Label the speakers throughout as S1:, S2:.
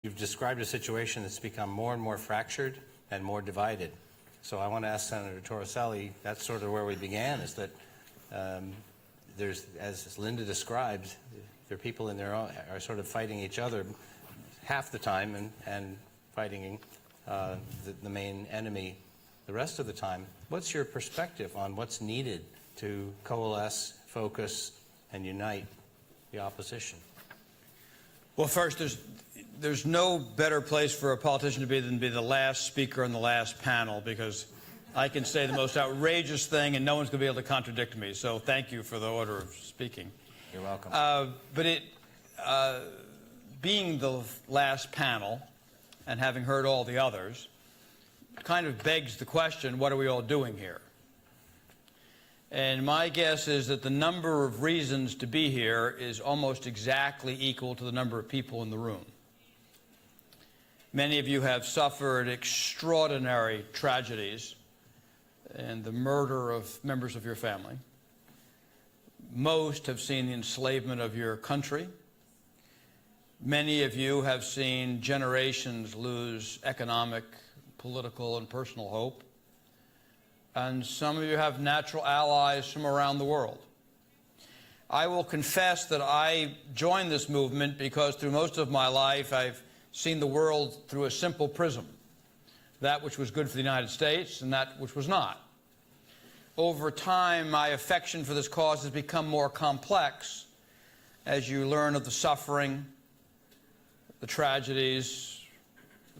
S1: You've described a situation that's become more and more fractured and more divided. So I want to ask Senator Torricelli, that's sort of where we began, is that there's, as Linda described, there are people in their own, are sort of fighting each other half the time and fighting the main enemy the rest of the time. What's your perspective on what's needed to coalesce, focus, and unite the opposition?
S2: Well, first, there's no better place for a politician to be than be the last speaker on the last panel, because I can say the most outrageous thing and no one's going to be able to contradict me. So thank you for the order of speaking.
S1: You're welcome.
S2: Being the last panel and having heard all the others kind of begs the question, what are we all doing here? And my guess is that the number of reasons to be here is almost exactly equal to the number of people in the room. Many of you have suffered extraordinary tragedies and the murder of members of your family. Most have seen the enslavement of your country. Many of you have seen generations lose economic, political, and personal hope. And some of you have natural allies from around the world. I will confess that I joined this movement because through most of my life I've seen the world through a simple prism, that which was good for the United States and that which was not. Over time, my affection for this cause has become more complex as you learn of the suffering, the tragedies,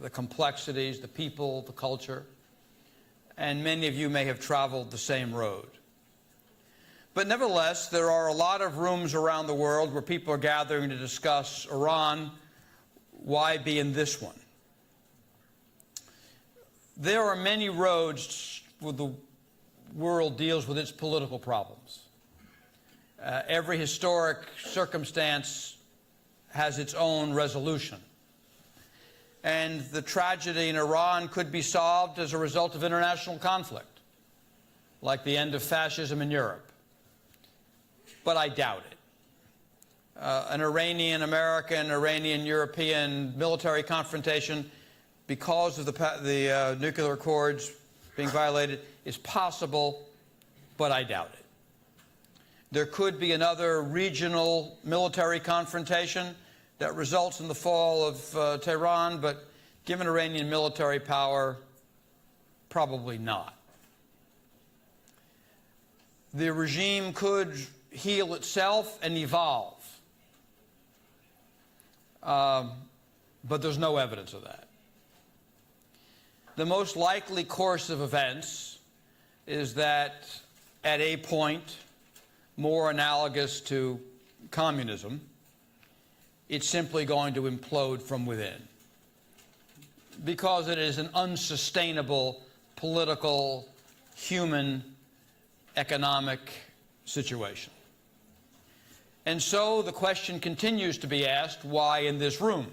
S2: the complexities, the people, the culture. And many of you may have traveled the same road. But nevertheless, there are a lot of rooms around the world where people are gathering to discuss Iran. Why be in this one? There are many roads where the world deals with its political problems. Every historic circumstance has its own resolution. And the tragedy in Iran could be solved as a result of international conflict, like the end of fascism in Europe. But I doubt it. An Iranian-American, Iranian-European military confrontation, because of the nuclear accords being violated, is possible, but I doubt it. There could be another regional military confrontation that results in the fall of Tehran, but given Iranian military power, probably not. The regime could heal itself and evolve, but there's no evidence of that. The most likely course of events is that at a point more analogous to communism, it's simply going to implode from within, because it is an unsustainable political, human, economic situation. And so the question continues to be asked, why in this room?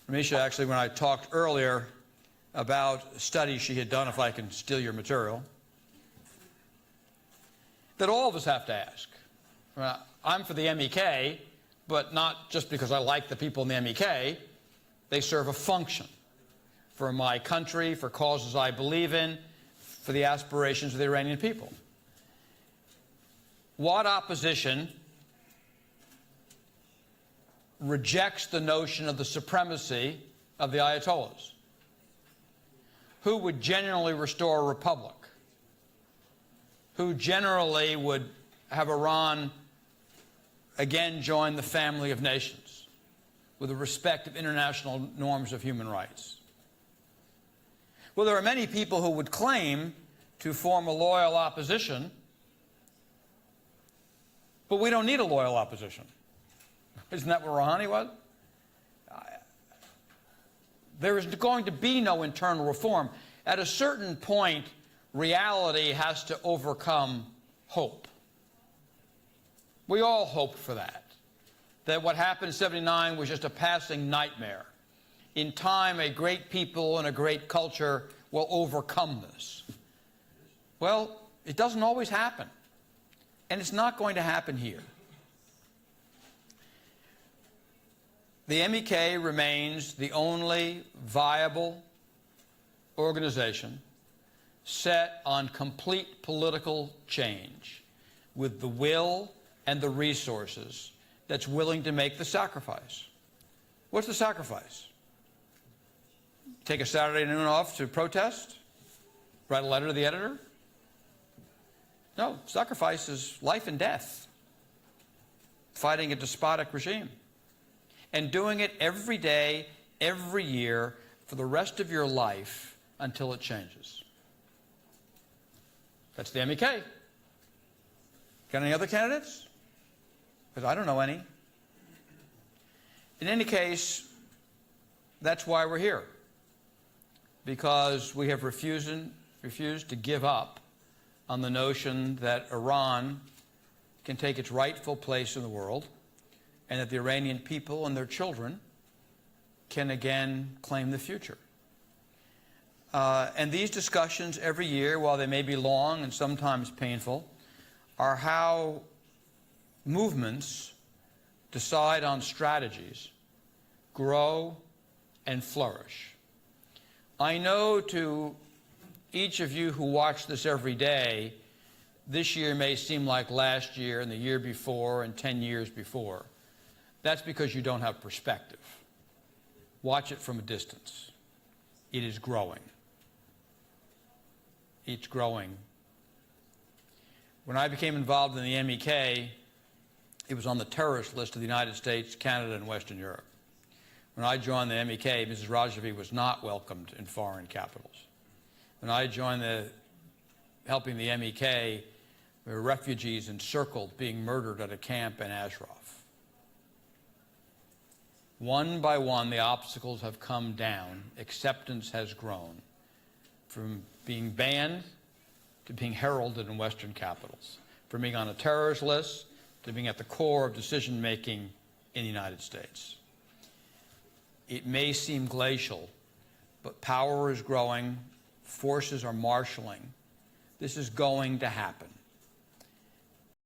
S2: Ramisha, actually, when I talked earlier about a study she had done, if I can steal your material, that all of us have to ask. I'm for the MEK, but not just because I like the people in the MEK. They serve a function for my country, for causes I believe in, for the aspirations of the Iranian people. What opposition rejects the notion of the supremacy of the Ayatollahs? Who would genuinely restore a republic? Who generally would have Iran again join the family of nations with the respect of international norms of human rights? Well, there are many people who would claim to form a loyal opposition, but we don't need a loyal opposition. Isn't that what Rouhani was? There is going to be no internal reform. At a certain point, reality has to overcome hope. We all hoped for that what happened in '79 was just a passing nightmare. In time, a great people and a great culture will overcome this. Well, it doesn't always happen, and it's not going to happen here. The MEK remains the only viable organization set on complete political change with the will and the resources that's willing to make the sacrifice. What's the sacrifice? Take a Saturday noon off to protest? Write a letter to the editor? No, sacrifice is life and death, fighting a despotic regime, and doing it every day, every year, for the rest of your life until it changes. That's the MEK. Got any other candidates? Because I don't know any. In any case, that's why we're here. Because we have refused to give up on the notion that Iran can take its rightful place in the world and that the Iranian people and their children can again claim the future. And these discussions every year, while they may be long and sometimes painful, are how movements decide on strategies, grow, and flourish. I know to each of you who watch this every day, this year may seem like last year and the year before and 10 years before. That's because you don't have perspective. Watch it from a distance. It is growing. It's growing. When I became involved in the MEK, it was on the terrorist list of the United States, Canada, and Western Europe. When I joined the MEK, Mrs. Rajavi was not welcomed in foreign capitals. When I joined helping the MEK, there were refugees encircled, being murdered at a camp in Ashraf. One by one, the obstacles have come down. Acceptance has grown from being banned to being heralded in Western capitals, from being on a terrorist list to being at the core of decision-making in the United States. It may seem glacial, but power is growing, forces are marshaling. This is going to happen.